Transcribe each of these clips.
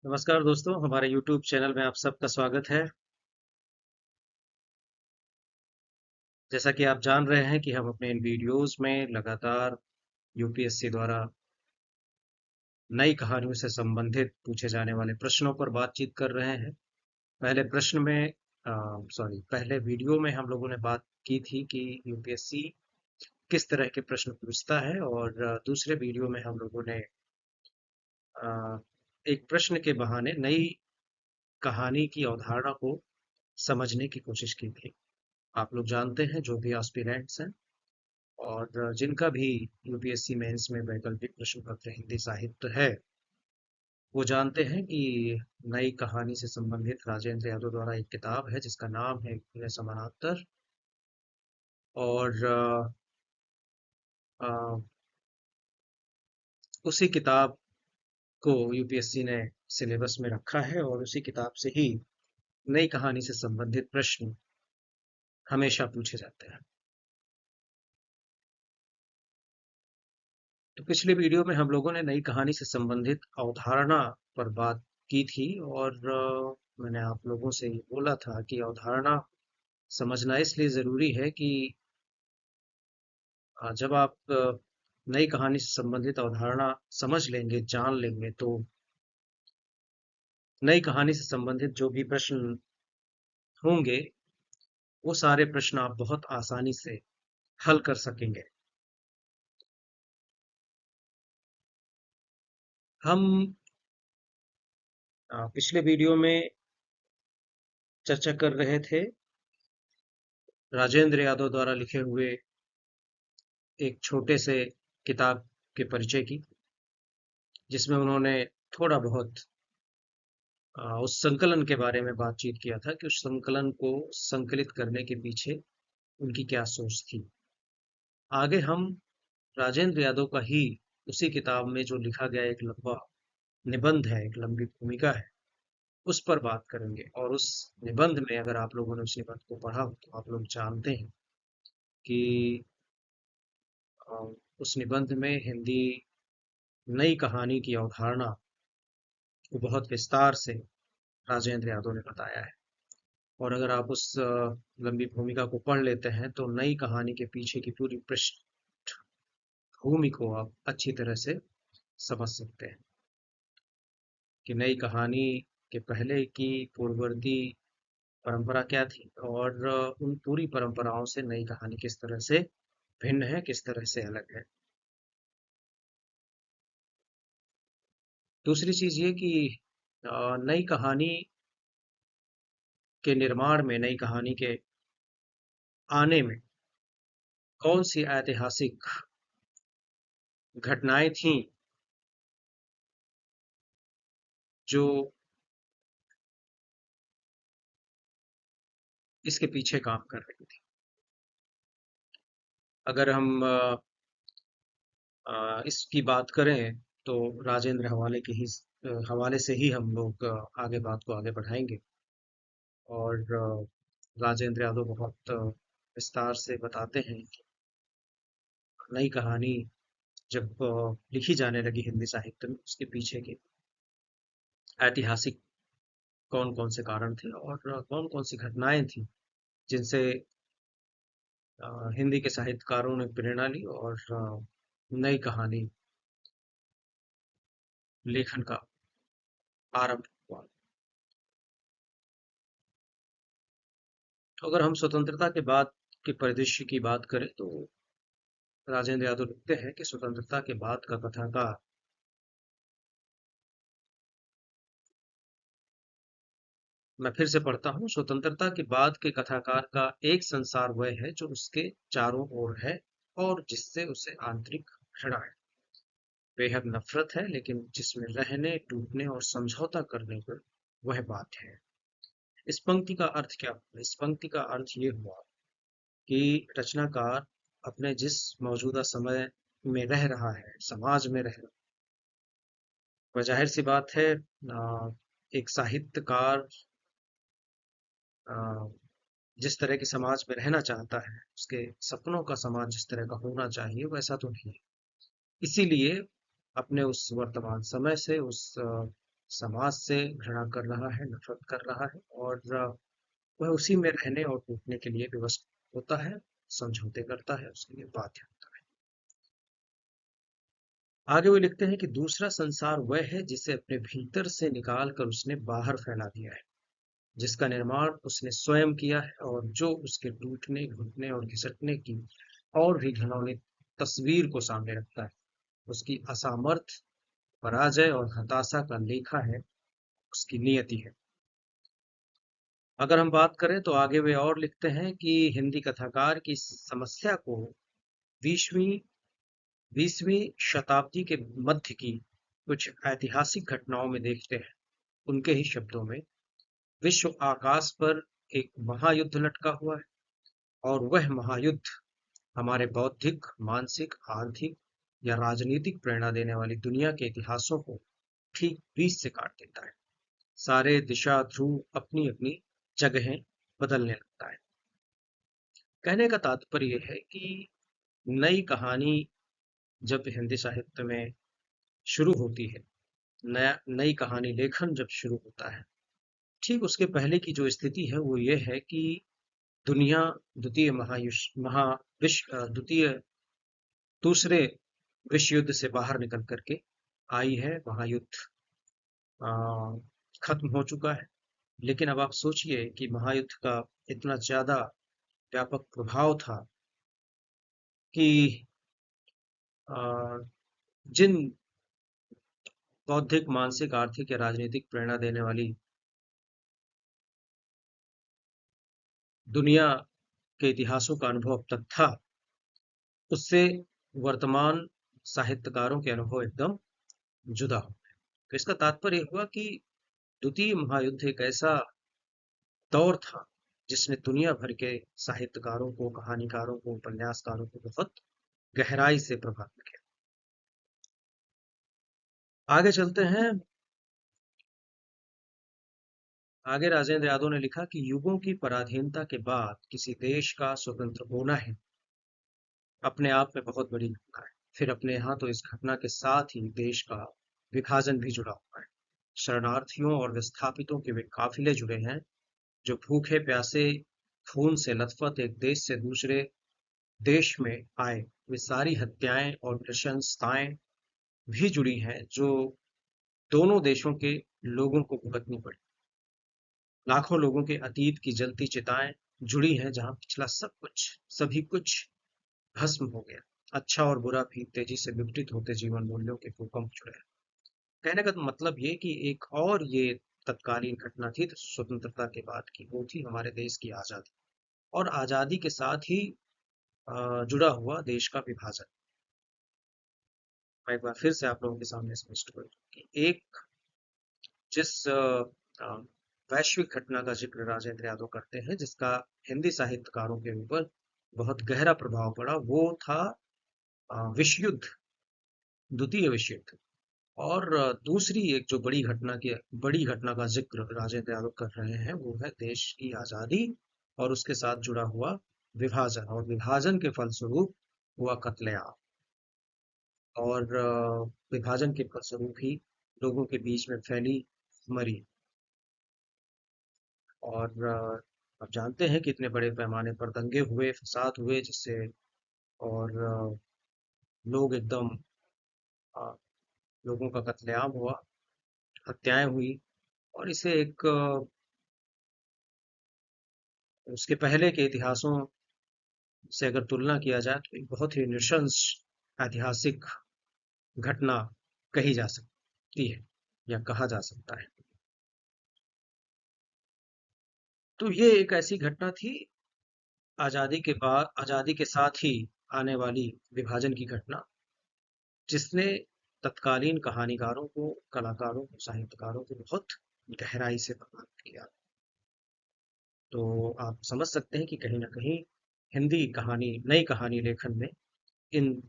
नमस्कार दोस्तों, हमारे YouTube चैनल में आप सबका स्वागत है। जैसा कि आप जान रहे हैं कि हम अपने इन वीडियोस में लगातार यूपीएससी द्वारा नई कहानियों से संबंधित पूछे जाने वाले प्रश्नों पर बातचीत कर रहे हैं। पहले वीडियो में हम लोगों ने बात की थी कि यूपीएससी किस तरह के प्रश्न पूछता है और दूसरे वीडियो में हम लोगों ने अ, एक प्रश्न के बहाने नई कहानी की अवधारणा को समझने की कोशिश की थी। आप लोग जानते हैं जो भी एस्पिरेंट्स हैं और जिनका भी यूपीएससी मेंस में वैकल्पिक प्रश्न पत्र हिंदी साहित्य है, वो जानते हैं कि नई कहानी से संबंधित राजेंद्र यादव द्वारा एक किताब है जिसका नाम है खुले समानांतर। और अ, उसी किताब को यूपीएससी ने सिलेबस में रखा है और उसी किताब से ही नई कहानी से संबंधित प्रश्न हमेशा पूछे जाते हैं। तो पिछले वीडियो में हम लोगों ने नई कहानी से संबंधित अवधारणा पर बात की थी और मैंने आप लोगों से ये बोला था कि अवधारणा समझना इसलिए ज़रूरी है कि जब आप नई कहानी से संबंधित अवधारणा समझ लेंगे, जान लेंगे, तो नई कहानी से संबंधित जो भी प्रश्न होंगे, वो सारे प्रश्न आप बहुत आसानी से हल कर सकेंगे। हम पिछले वीडियो में चर्चा कर रहे थे राजेंद्र यादव द्वारा लिखे हुए एक छोटे से किताब के परिचय की, जिसमें उन्होंने थोड़ा बहुत उस संकलन के बारे में बातचीत किया था कि उस संकलन को संकलित करने के पीछे उनकी क्या सोच थी। आगे हम राजेंद्र यादव का ही उसी किताब में जो लिखा गया एक लंबा निबंध है, एक लंबी भूमिका है, उस पर बात करेंगे। और उस निबंध में अगर आप लोगों ने उस निबंध को पढ़ा हो तो आप लोग जानते हैं कि अ, उस निबंध में हिंदी नई कहानी की अवधारणा को बहुत विस्तार से राजेंद्र यादव ने बताया है। और अगर आप उस लंबी भूमिका को पढ़ लेते हैं तो नई कहानी के पीछे की पूरी पृष्ठभूमि को आप अच्छी तरह से समझ सकते हैं कि नई कहानी के पहले की पूर्ववर्ती परंपरा क्या थी और उन पूरी परंपराओं से नई कहानी किस तरह से भिन्न है, किस तरह से अलग है। दूसरी चीज ये कि नई कहानी के निर्माण में, नई कहानी के आने में कौन सी ऐतिहासिक घटनाएं थीं जो इसके पीछे काम कर रही थी। अगर हम इसकी बात करें तो राजेंद्र हवाले से ही हम लोग आगे बात को आगे बढ़ाएंगे। और राजेंद्र यादव बहुत विस्तार से बताते हैं कि नई कहानी जब लिखी जाने लगी हिंदी साहित्य में, उसके पीछे के ऐतिहासिक कौन कौन से कारण थे और कौन कौन सी घटनाएं थी जिनसे हिंदी के साहित्यकारों ने प्रेरणा ली और नई कहानी लेखन का आरंभ हुआ। तो अगर हम स्वतंत्रता के बाद के परिदृश्य की बात करें तो राजेंद्र यादव लिखते हैं कि स्वतंत्रता के बाद का कथाकार मैं फिर से पढ़ता हूँ, स्वतंत्रता के बाद के कथाकार का एक संसार वह है जो उसके चारों ओर है और जिससे उसे आंतरिक घृणा है, बेहद नफरत है, लेकिन जिसमें रहने, टूटने और समझौता करने पर वह बात है। इस पंक्ति का अर्थ क्या हुआ? इस पंक्ति का अर्थ ये हुआ कि रचनाकार अपने जिस मौजूदा समय में रह रहा है, समाज में रह रहा है, वह जाहिर सी बात है एक साहित्यकार अ, जिस तरह के समाज में रहना चाहता है, उसके सपनों का समाज जिस तरह का होना चाहिए वैसा तो नहीं है। इसीलिए अपने उस वर्तमान समय से, उस समाज से घृणा कर रहा है, नफरत कर रहा है, और वह उसी में रहने और टूटने के लिए विवश होता है, समझौते करता है, उसके लिए बाध्य होता है। आगे वो लिखते हैं कि दूसरा संसार वह है जिसे अपने भीतर से निकाल कर उसने बाहर फैला दिया है, जिसका निर्माण उसने स्वयं किया है, और जो उसके टूटने, घुटने और घिसटने की और भी घिनौनी तस्वीर को सामने रखता है। उसकी असामर्थ, पराजय और हताशा का लेखा है, उसकी नियति है। अगर हम बात करें तो आगे वे और लिखते हैं कि हिंदी कथाकार की समस्या को 20वीं 20वीं शताब्दी के मध्य की कुछ ऐतिहासिक घटनाओं में देखते हैं। उनके ही शब्दों में, विश्व आकाश पर एक महायुद्ध लटका हुआ है, और वह महायुद्ध हमारे बौद्धिक, मानसिक, आर्थिक या राजनीतिक प्रेरणा देने वाली दुनिया के इतिहासों को ठीक बीच से काट देता है। सारे दिशा ध्रुव अपनी अपनी जगहें बदलने लगता है। कहने का तात्पर्य यह है कि नई कहानी जब हिंदी साहित्य में शुरू होती है, नया नई कहानी लेखन जब शुरू होता है, ठीक उसके पहले की जो स्थिति है वो ये है कि दुनिया द्वितीय द्वितीय दूसरे विश्व युद्ध से बाहर निकल करके आई है। महायुद्ध आ, खत्म हो चुका है। लेकिन अब आप सोचिए कि महायुद्ध का इतना ज्यादा व्यापक प्रभाव था कि आ, जिन बौद्धिक, मानसिक, आर्थिक या राजनीतिक प्रेरणा देने वाली दुनिया के इतिहासों का अनुभव अब तक था, उससे वर्तमान साहित्यकारों के अनुभव एकदम जुदा हो गए। तो इसका तात्पर्य हुआ कि द्वितीय महायुद्ध एक ऐसा दौर था जिसने दुनिया भर के साहित्यकारों को, कहानीकारों को, उपन्यासकारों को बहुत गहराई से प्रभावित किया। आगे चलते हैं। आगे राजेंद्र यादव ने लिखा कि युगों की पराधीनता के बाद किसी देश का स्वतंत्र होना है अपने आप में बहुत बड़ी घटना है। फिर अपने यहाँ तो इस घटना के साथ ही देश का विभाजन भी जुड़ा हुआ है। शरणार्थियों और विस्थापितों के वे काफिले जुड़े हैं, जो भूखे प्यासे, खून से लथपथ एक देश से दूसरे देश में आए। वे सारी हत्याएं और नृशंसताएं भी जुड़ी हैं जो दोनों देशों के लोगों को भुगतनी पड़ी। लाखों लोगों के अतीत की जलती चिताएं जुड़ी हैं, जहां पिछला सब कुछ, सभी कुछ भस्म हो गया। अच्छा और बुरा भी तेजी से विघटित होते जीवन मूल्यों के भूकंप जुड़े हैं। कहने का मतलब ये कि एक और ये तत्कालीन घटना थी स्वतंत्रता के बाद की, वो थी हमारे देश की आजादी, और आजादी के साथ ही जुड़ा हुआ देश का विभाजन। मैं एक बार फिर से आप लोगों के सामने स्पष्ट करूं कि एक जिस वैश्विक घटना का जिक्र राजेंद्र यादव करते हैं, जिसका हिंदी साहित्यकारों के ऊपर बहुत गहरा प्रभाव पड़ा, वो था विश्व युद्ध, द्वितीय विश्व युद्ध। और दूसरी एक जो बड़ी घटना का जिक्र राजेंद्र यादव कर रहे हैं, वो है देश की आजादी और उसके साथ जुड़ा हुआ विभाजन, और विभाजन के फलस्वरूप हुआ कत्लेआम, और विभाजन के फलस्वरूप ही लोगों के बीच में फैली मरी। और आप जानते हैं कि इतने बड़े पैमाने पर दंगे हुए, फसाद हुए, जिससे और लोग एकदम अ, लोगों का कत्लेआम हुआ, हत्याएं हुई। और इसे एक उसके पहले के इतिहासों से अगर तुलना किया जाए तो एक बहुत ही नृशंस ऐतिहासिक घटना कही जा सकती है, या कहा जा सकता है। तो ये एक ऐसी घटना थी, आजादी के साथ ही आने वाली विभाजन की घटना, जिसने तत्कालीन कहानीकारों को, कलाकारों को, साहित्यकारों को बहुत गहराई से प्रभावित किया। तो आप समझ सकते हैं कि कहीं ना कहीं हिंदी कहानी, नई कहानी लेखन में इन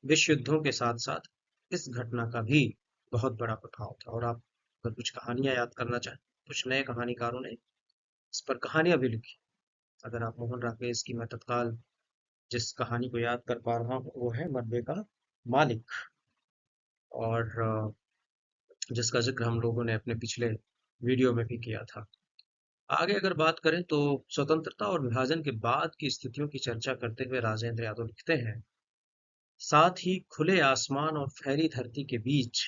विश्व युद्धों के साथ साथ इस घटना का भी बहुत बड़ा प्रभाव था। और आप अगर कुछ कहानियां याद करना चाहें, कुछ नए कहानीकारों ने इस पर कहानियां भी लिखी। अगर आप मोहन राकेश की, मैं तत्काल जिस कहानी को याद कर पा रहा हूँ वो है मरबे का मालिक। और जिसका जिक्र हम लोगों ने अपने पिछले वीडियो में भी किया था। आगे अगर बात करें तो स्वतंत्रता और विभाजन के बाद की स्थितियों की चर्चा करते हुए राजेंद्र यादव लिखते हैं, साथ ही खुले आसमान और फैली धरती के बीच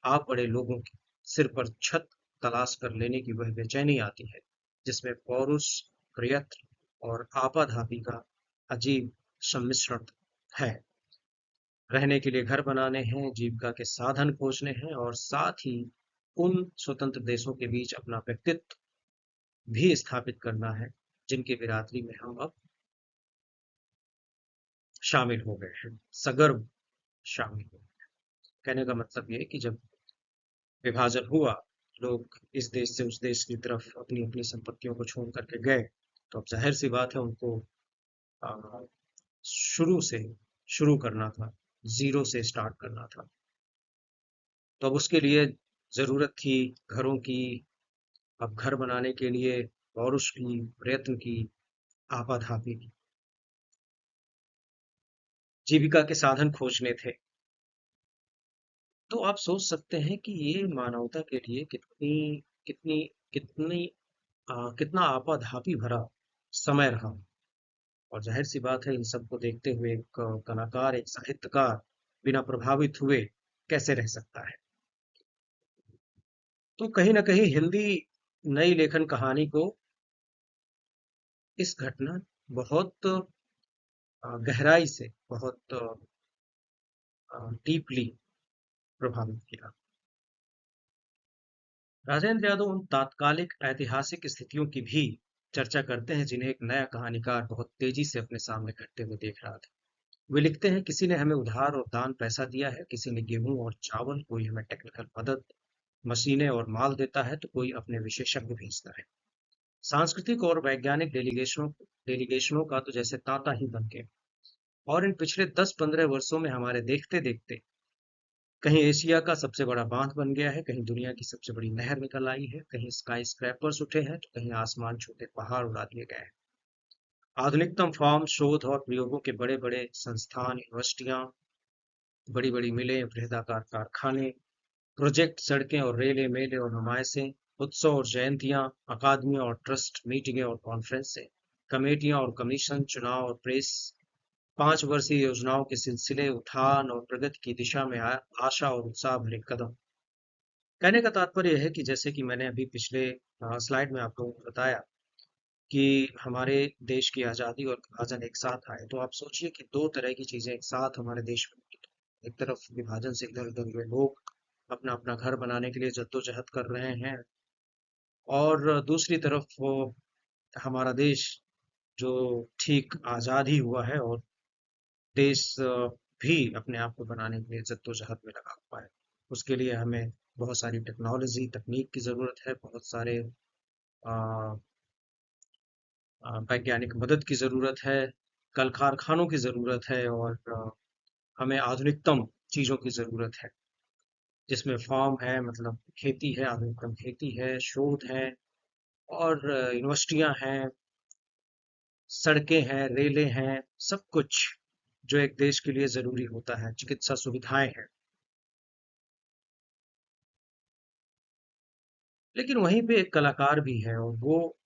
आ पड़े लोगों के सिर पर छत तलाश कर लेने की वह बेचैनी आती है, जिसमें पौरुष, प्रयत्न और आपाधापी का अजीब सम्मिश्रण है। रहने के लिए घर बनाने हैं, जीविका के साधन खोजने हैं और साथ ही उन स्वतंत्र देशों के बीच अपना व्यक्तित्व भी स्थापित करना है, जिनकी बिरादरी में हम अब शामिल हो गए हैं, सगर्व शामिल हो गए। कहने का मतलब ये है कि जब विभाजन हुआ, लोग इस देश से उस देश की तरफ अपनी अपनी संपत्तियों को छोड़ करके गए, तो अब जाहिर सी बात है उनको आ, शुरू से शुरू करना था, जीरो से स्टार्ट करना था। तो अब उसके लिए जरूरत थी घरों की। अब घर बनाने के लिए पौरुष की, प्रयत्न की, आपाधापी की, जीविका के साधन खोजने थे। तो आप सोच सकते हैं कि ये मानवता के लिए कितनी कितनी कितनी कितना आपाधापी भरा समय रहा। और जाहिर सी बात है, इन सबको देखते हुए एक कलाकार, एक साहित्यकार बिना प्रभावित हुए कैसे रह सकता है। तो कहीं ना कहीं हिंदी नई लेखन कहानी को इस घटना बहुत गहराई से, बहुत डीपली प्रभावित किया। राजेंद्र यादव उन तात्कालिक ऐतिहासिक स्थितियों की भी चर्चा करते हैं जिन्हें एक नया कहानीकार बहुत तेजी से अपने सामने घटते हुए देख रहा था। वे लिखते हैं, किसी ने हमें उधार और दान पैसा दिया है, किसी ने गेहूं और चावल, कोई हमें टेक्निकल मदद, मशीनें और माल देता है, तो कोई अपने विशेषज्ञ भेजता है। सांस्कृतिक और वैज्ञानिक डेलीगेशनों का तो जैसे तांता ही बन गए। और इन पिछले 10-15 वर्षों में हमारे देखते देखते कहीं एशिया का सबसे बड़ा बांध बन गया है, कहीं दुनिया की सबसे बड़ी नहर निकल आई है, कहीं स्काई स्क्रैपर्स उठे हैं, तो कहीं आसमान छूते पहाड़ उड़ा दिए गए हैं। आधुनिकतम फॉर्म, शोध और प्रयोगों के बड़े बड़े संस्थान, यूनिवर्सिटियां, बड़ी बड़ी मिलें, वृहदाकार कारखाने, प्रोजेक्ट, सड़कें और रेलें, मेले और नुमाइशें, उत्सव और जयंतियां, अकादमियां और ट्रस्ट, मीटिंगें और कॉन्फ्रेंसें, कमेटियां और कमीशन, चुनाव और प्रेस, 5 वर्षीय योजनाओं के सिलसिले, उठान और प्रगति की दिशा में आशा और उत्साह भरे कदम। कहने का तात्पर्य यह है कि जैसे कि मैंने अभी पिछले स्लाइड में आप लोगों को बताया कि हमारे देश की आज़ादी और विभाजन एक साथ आए, तो आप सोचिए कि दो तरह की चीज़ें एक साथ हमारे देश में हुई। एक तरफ विभाजन से इधर उधर हुए लोग अपना अपना घर बनाने के लिए जद्दोजहद कर रहे हैं, और दूसरी तरफ वो हमारा देश जो ठीक आज़ाद ही हुआ है, और देश भी अपने आप को बनाने के लिए जद्दोजहद में लगा हुआ है। उसके लिए हमें बहुत सारी टेक्नोलॉजी, तकनीक की ज़रूरत है, बहुत सारे अ, वैज्ञानिक मदद की ज़रूरत है, कल कारखानों की ज़रूरत है, और हमें आधुनिकतम चीज़ों की ज़रूरत है, जिसमें फार्म है, मतलब खेती है, आधुनिकतम खेती है, शोध है, और यूनिवर्सिटियां हैं, सड़कें हैं, रेलें हैं, सब कुछ जो एक देश के लिए ज़रूरी होता है, चिकित्सा सुविधाएं हैं। लेकिन वहीं पे एक कलाकार भी है, और वो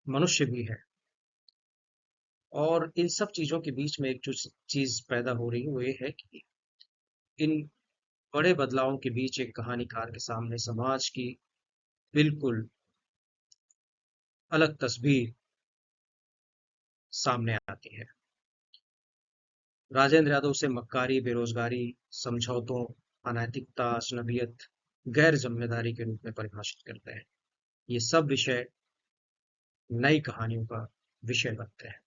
मनुष्य भी है। और इन सब चीज़ों के बीच में एक जो चीज़ पैदा हो रही है, वो ये है कि इन बड़े बदलावों के बीच एक कहानीकार के सामने समाज की बिल्कुल अलग तस्वीर सामने आती है। राजेंद्र यादव से मक्कारी, बेरोजगारी, समझौतों, अनैतिकता, अजनबियत, गैर जिम्मेदारी के रूप में परिभाषित करते हैं। ये सब विषय नई कहानियों का विषय बनते हैं।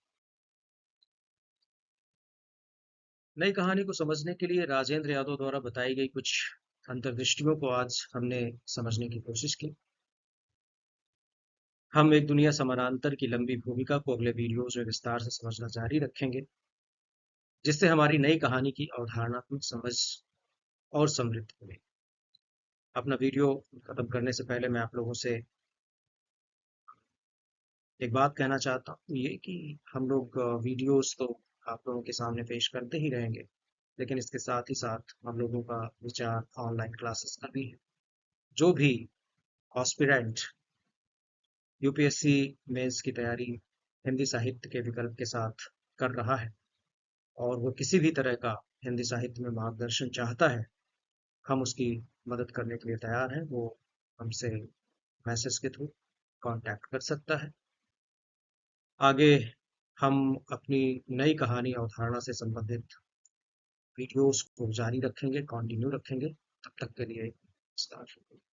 नई कहानी को समझने के लिए राजेंद्र यादव द्वारा बताई गई कुछ अंतर्दृष्टियों को आज हमने समझने की कोशिश की। हम एक दुनिया समानांतर की लंबी भूमिका को अगले वीडियोज में विस्तार से समझना जारी रखेंगे, जिससे हमारी नई कहानी की अवधारणात्मक समझ और समृद्ध हुई। अपना वीडियो खत्म करने से पहले मैं आप लोगों से एक बात कहना चाहता हूँ, ये कि हम लोग वीडियोस तो आप लोगों के सामने पेश करते ही रहेंगे, लेकिन इसके साथ ही साथ हम लोगों का विचार ऑनलाइन क्लासेस का भी है। जो भी ऑस्पिरेंट यूपीएससी मेंस की तैयारी हिंदी साहित्य के विकल्प के साथ कर रहा है और वो किसी भी तरह का हिंदी साहित्य में मार्गदर्शन चाहता है, हम उसकी मदद करने के लिए तैयार हैं। वो हमसे मैसेज के थ्रू कांटेक्ट कर सकता है। आगे हम अपनी नई कहानी अवधारणा से संबंधित वीडियोस को जारी रखेंगे, कंटिन्यू रखेंगे। तब तक के लिए नमस्कार।